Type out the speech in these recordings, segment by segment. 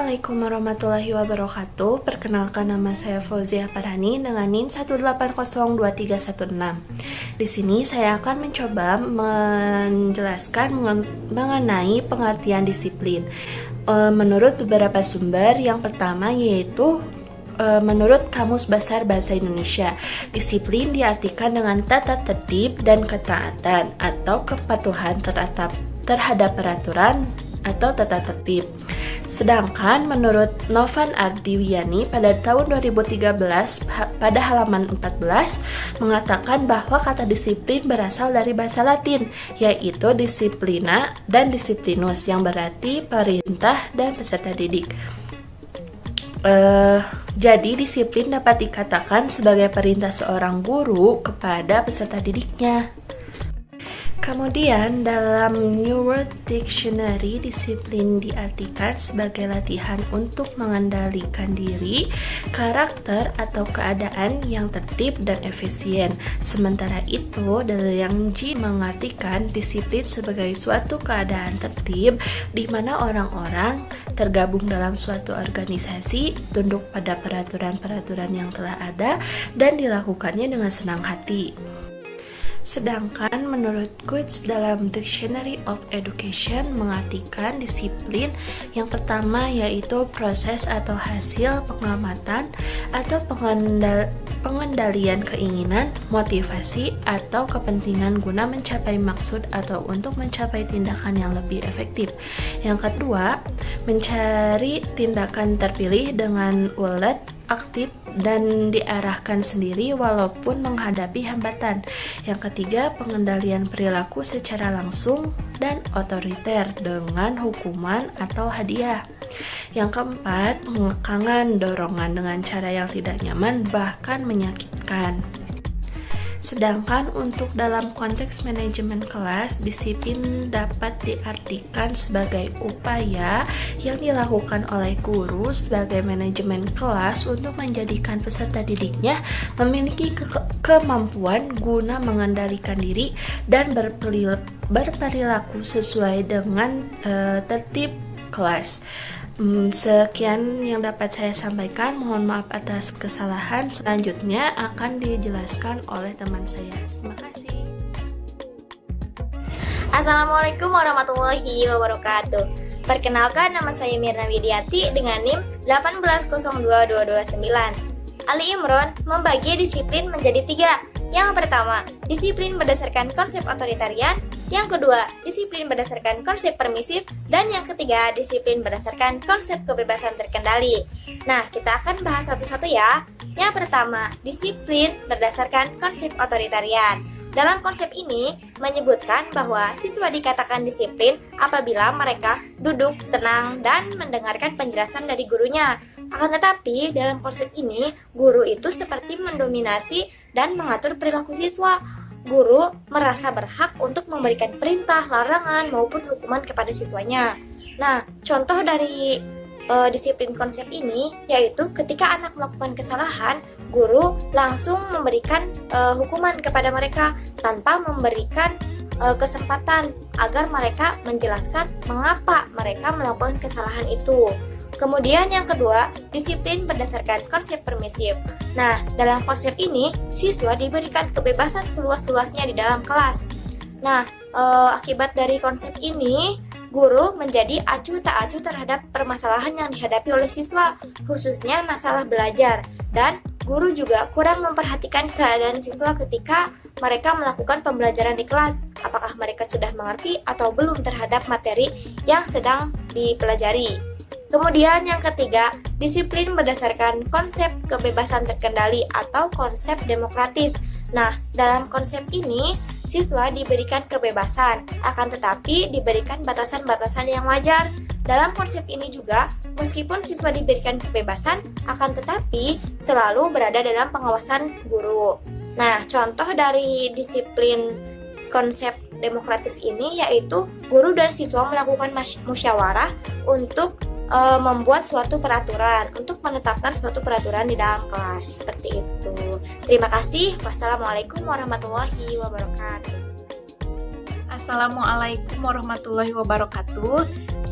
Assalamualaikum warahmatullahi wabarakatuh. Perkenalkan, nama saya Fauzia Farhani dengan NIM 1802316. Di sini saya akan mencoba menjelaskan mengenai pengertian disiplin. Menurut beberapa sumber, yang pertama yaitu menurut Kamus Besar Bahasa Indonesia, disiplin diartikan dengan tata tertib dan ketaatan atau kepatuhan terhadap peraturan atau tata tertib. Sedangkan menurut Novan Ardiwiyani pada tahun 2013 pada halaman 14 mengatakan bahwa kata disiplin berasal dari bahasa Latin, yaitu disciplina dan disciplinus yang berarti perintah dan peserta didik. Jadi disiplin dapat dikatakan sebagai perintah seorang guru kepada peserta didiknya. Kemudian dalam New World Dictionary, disiplin diartikan sebagai latihan untuk mengendalikan diri, karakter atau keadaan yang tertib dan efisien. Sementara itu, Yang Ji mengartikan disiplin sebagai suatu keadaan tertib di mana orang-orang tergabung dalam suatu organisasi, tunduk pada peraturan-peraturan yang telah ada dan dilakukannya dengan senang hati. Sedangkan menurut Goods dalam Dictionary of Education mengartikan disiplin yang pertama yaitu proses atau hasil pengamatan atau pengendalian keinginan, motivasi atau kepentingan guna mencapai maksud atau untuk mencapai tindakan yang lebih efektif. Yang kedua, mencari tindakan terpilih dengan ulet, aktif, dan diarahkan sendiri walaupun menghadapi hambatan. Yang ketiga, pengendalian perilaku secara langsung dan otoriter dengan hukuman atau hadiah. Yang keempat, pengekangan dorongan dengan cara yang tidak nyaman bahkan menyakitkan. Sedangkan untuk dalam konteks manajemen kelas, disiplin dapat diartikan sebagai upaya yang dilakukan oleh guru sebagai manajemen kelas untuk menjadikan peserta didiknya memiliki kemampuan guna mengendalikan diri dan berperilaku sesuai dengan tertib kelas. Sekian yang dapat saya sampaikan. Mohon maaf atas kesalahan. Selanjutnya akan dijelaskan oleh teman saya. Terima kasih. Assalamualaikum warahmatullahi wabarakatuh. Perkenalkan, nama saya Mirna Widiati dengan NIM 1802229. Ali Imron membagi disiplin menjadi 3. Yang pertama, disiplin berdasarkan konsep otoritarian. Yang kedua, disiplin berdasarkan konsep permisif. Dan yang ketiga, disiplin berdasarkan konsep kebebasan terkendali. Nah, kita akan bahas satu-satu ya. Yang pertama, disiplin berdasarkan konsep otoritarian. Dalam konsep ini menyebutkan bahwa siswa dikatakan disiplin apabila mereka duduk tenang dan mendengarkan penjelasan dari gurunya. Akan tetapi, dalam konsep ini, guru itu seperti mendominasi dan mengatur perilaku siswa. Guru merasa berhak untuk memberikan perintah, larangan, maupun hukuman kepada siswanya. Nah, contoh dari disiplin konsep ini yaitu ketika anak melakukan kesalahan, guru langsung memberikan hukuman kepada mereka tanpa memberikan kesempatan agar mereka menjelaskan mengapa mereka melakukan kesalahan itu. Kemudian yang kedua, disiplin berdasarkan konsep permisif. Nah, dalam konsep ini, siswa diberikan kebebasan seluas-luasnya di dalam kelas. Nah, akibat dari konsep ini, guru menjadi acuh tak acuh terhadap permasalahan yang dihadapi oleh siswa, khususnya masalah belajar. Dan guru juga kurang memperhatikan keadaan siswa ketika mereka melakukan pembelajaran di kelas. Apakah mereka sudah mengerti atau belum terhadap materi yang sedang dipelajari. Kemudian yang ketiga, disiplin berdasarkan konsep kebebasan terkendali atau konsep demokratis. Nah, dalam konsep ini, siswa diberikan kebebasan, akan tetapi diberikan batasan-batasan yang wajar. Dalam konsep ini juga, meskipun siswa diberikan kebebasan, akan tetapi selalu berada dalam pengawasan guru. Nah, contoh dari disiplin konsep demokratis ini yaitu guru dan siswa melakukan musyawarah untuk membuat suatu peraturan, untuk menetapkan suatu peraturan di dalam kelas. Seperti itu. Terima kasih. Wassalamualaikum warahmatullahi wabarakatuh. Assalamualaikum warahmatullahi wabarakatuh.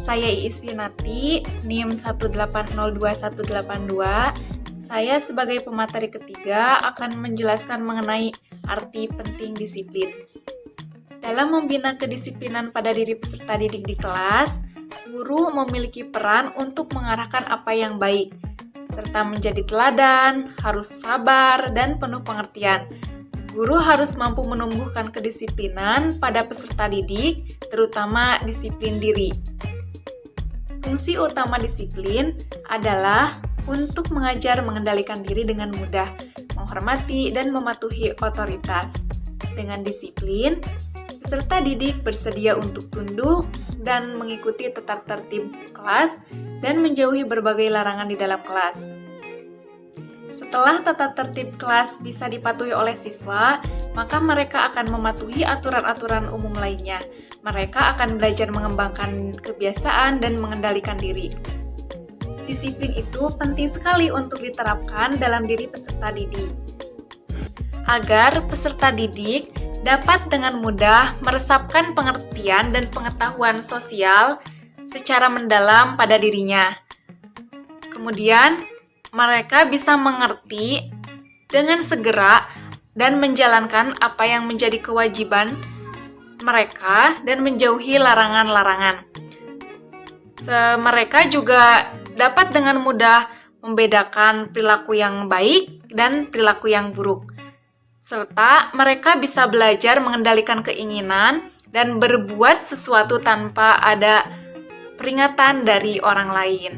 Saya Iis Winati, NIM 1802182. Saya sebagai pemateri ketiga akan menjelaskan mengenai arti penting disiplin. Dalam membina kedisiplinan pada diri peserta didik di kelas, guru memiliki peran untuk mengarahkan apa yang baik, serta menjadi teladan, harus sabar, dan penuh pengertian. Guru harus mampu menumbuhkan kedisiplinan pada peserta didik, terutama disiplin diri. Fungsi utama disiplin adalah untuk mengajar mengendalikan diri dengan mudah, menghormati dan mematuhi otoritas. Dengan disiplin, peserta didik bersedia untuk tunduk dan mengikuti tata tertib kelas dan menjauhi berbagai larangan di dalam kelas. Setelah tata tertib kelas bisa dipatuhi oleh siswa, maka mereka akan mematuhi aturan-aturan umum lainnya. Mereka akan belajar mengembangkan kebiasaan dan mengendalikan diri. Disiplin itu penting sekali untuk diterapkan dalam diri peserta didik. Agar peserta didik dapat dengan mudah meresapkan pengertian dan pengetahuan sosial secara mendalam pada dirinya. Kemudian, mereka bisa mengerti dengan segera dan menjalankan apa yang menjadi kewajiban mereka dan menjauhi larangan-larangan. Mereka juga dapat dengan mudah membedakan perilaku yang baik dan perilaku yang buruk. Serta mereka bisa belajar mengendalikan keinginan dan berbuat sesuatu tanpa ada peringatan dari orang lain.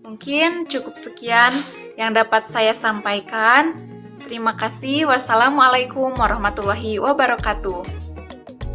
Mungkin cukup sekian yang dapat saya sampaikan. Terima kasih. Wassalamualaikum warahmatullahi wabarakatuh.